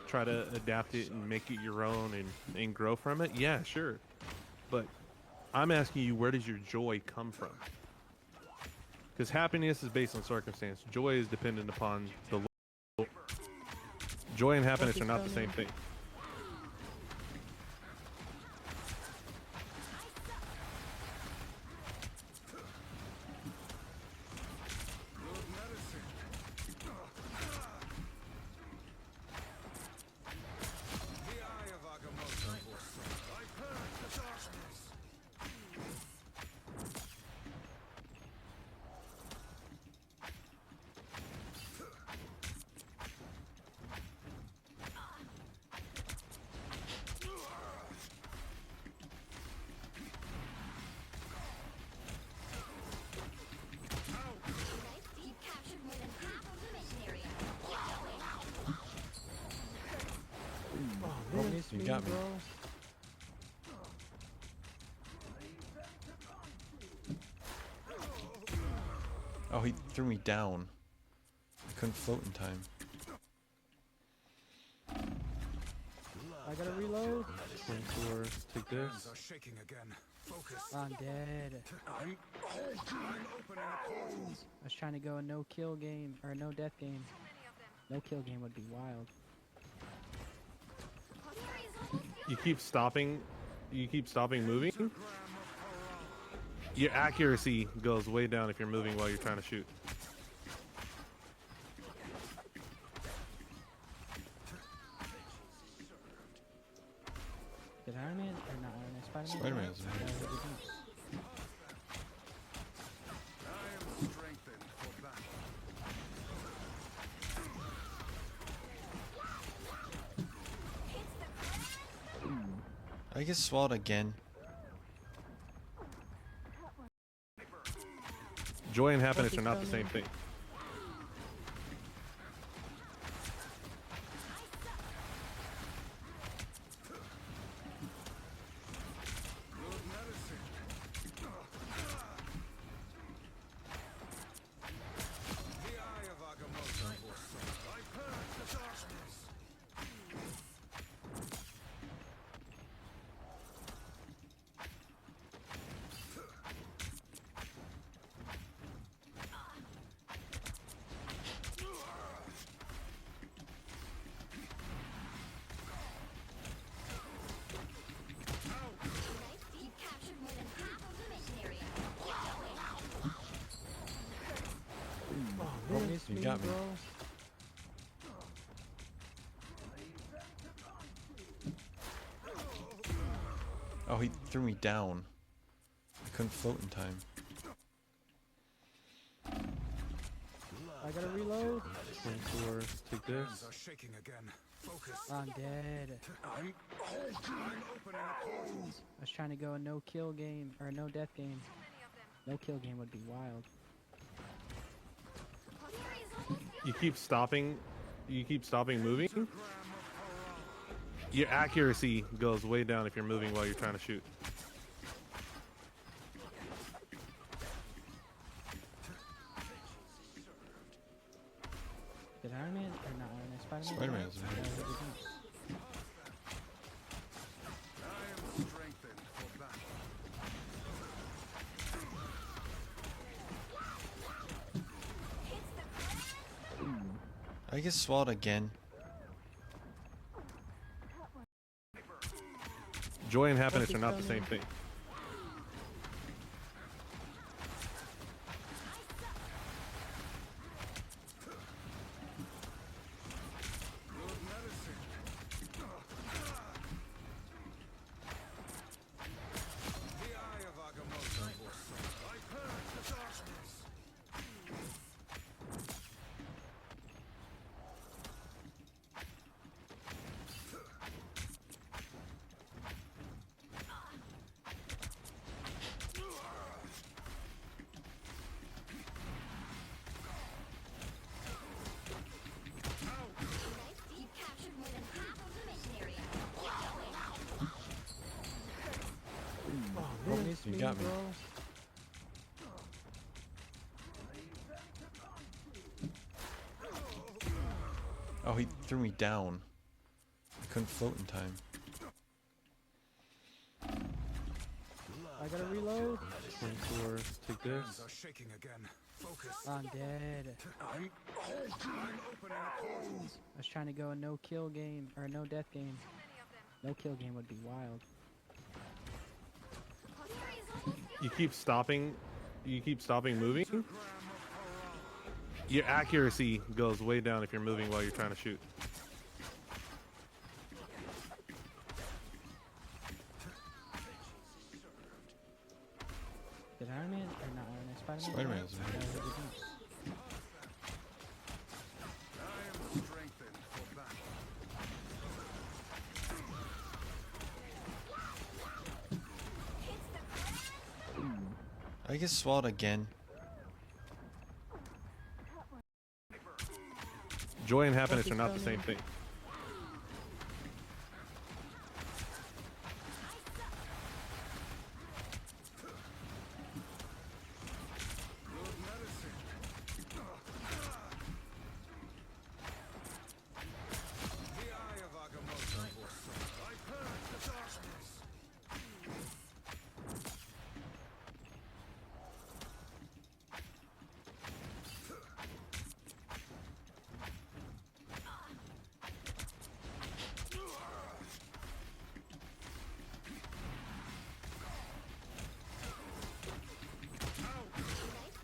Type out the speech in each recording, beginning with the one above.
try to adapt it and make it your own and grow from it, yeah, sure. But I'm asking you, where does your joy come from? Because happiness is based on circumstance. Joy is dependent upon the joy and happiness are not the same thing. You got me. Oh, he threw me down. I couldn't float in time. I gotta reload. 24. Take this. I'm dead. I was trying to go a no kill game or a no death game. No kill game would be wild. You keep stopping. You keep stopping moving. Your accuracy goes way down if you're moving while you're trying to shoot. Did Iron Man or not Iron Man? Spider-Man? Spider-Man's in here. I get swallowed again. Joy and happiness are not the same thing. You got me. Oh, he threw me down. I couldn't float in time. I gotta reload. 24. Take this. I'm dead. I was trying to go a no kill game or a no death game. No kill game would be wild. You keep stopping. You keep stopping moving. Your accuracy goes way down if you're moving while you're trying to shoot. Did Iron Man or not Iron Man? Spider-Man? Spider-Man's in here. I get swallowed again. Joy and happiness are not the same thing. You got me. Oh, he threw me down. couldn't float in time. I gotta reload. 24. Take this. Are shaking again. Focus. I'm dead. I'm opening a I was trying to go a no kill game or a no death game. No kill game would be wild. You keep stopping. You keep stopping moving. Your accuracy goes way down if you're moving while you're trying to shoot. Did Iron Man or not Iron Man? Spider-Man? Spider-Man is Yeah, he did not. strengthened for battle. I get swallowed again. Joy and happiness are not the same thing. The eye of Agamotto. I purge the darkness.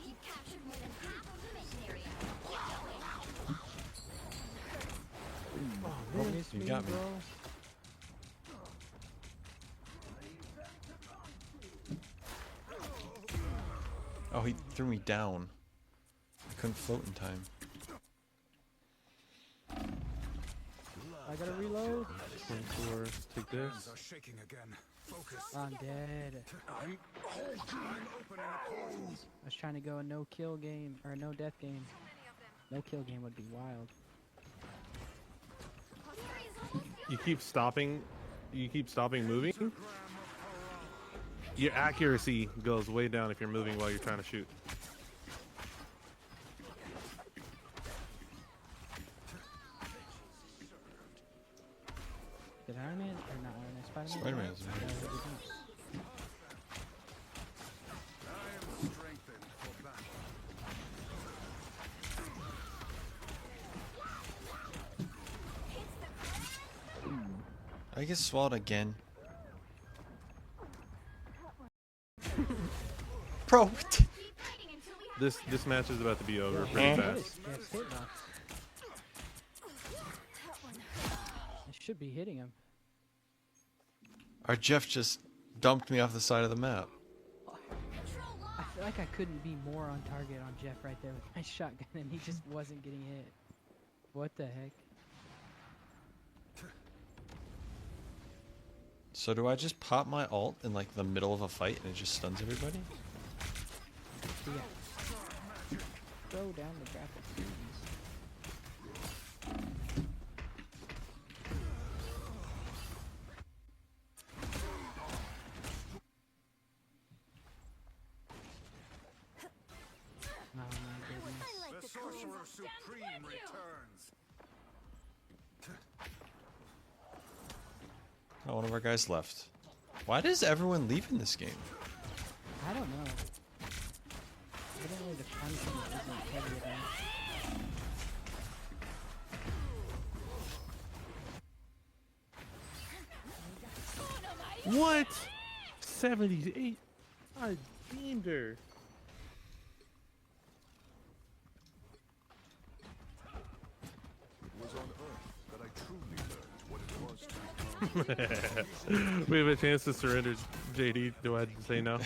You've captured more than half of the mission area. Miss you me, got me. bro. Oh, he threw me down. I couldn't float in time. I gotta reload. 24. Take this. Are shaking again. Focus. I'm dead. I'm opening a I was trying to go a no kill game or a no death game. No kill game would be wild. You keep stopping. You keep stopping moving. Your accuracy goes way down if you're moving while you're trying to shoot. Did Iron Man or not Iron Man? Spider-Man? Spider-Man is Yeah, he did not. strengthened for battle. I get swallowed again. Bro, what? This match is about to be over pretty What fast. is Jeff's hitbox? I should be hitting him. Our Jeff just dumped me off the side of the map. I feel like I couldn't be more on target on Jeff right there with my shotgun, and he just wasn't getting hit. What the heck? So do I just pop my ult in like the middle of a fight and it just stuns everybody? So yeah. Throw down the graphics, please. Oh my goodness. The Sorcerer Supreme returns. Oh, one of our guys left. Why does everyone leave in this game? I don't know. Evidently the content isn't heavy enough. What? 78. I beamed her. It was on Earth that I truly learned what it was to We have a chance to surrender. JD, do I say no?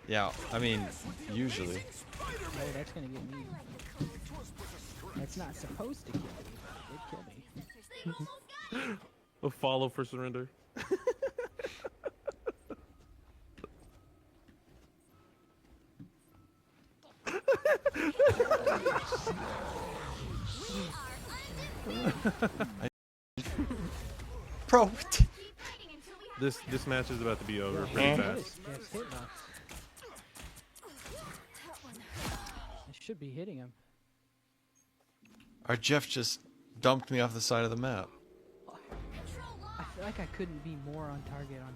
Yeah, I mean, usually. Oh, that's gonna get me. That's not supposed to kill me, but it did kill me. A follow for surrender. Bro, what? This match is about to be over pretty What fast. is Jeff's hitbox? I should be hitting him. Our Jeff just dumped me off the side of the map. feel like I couldn't be more on target on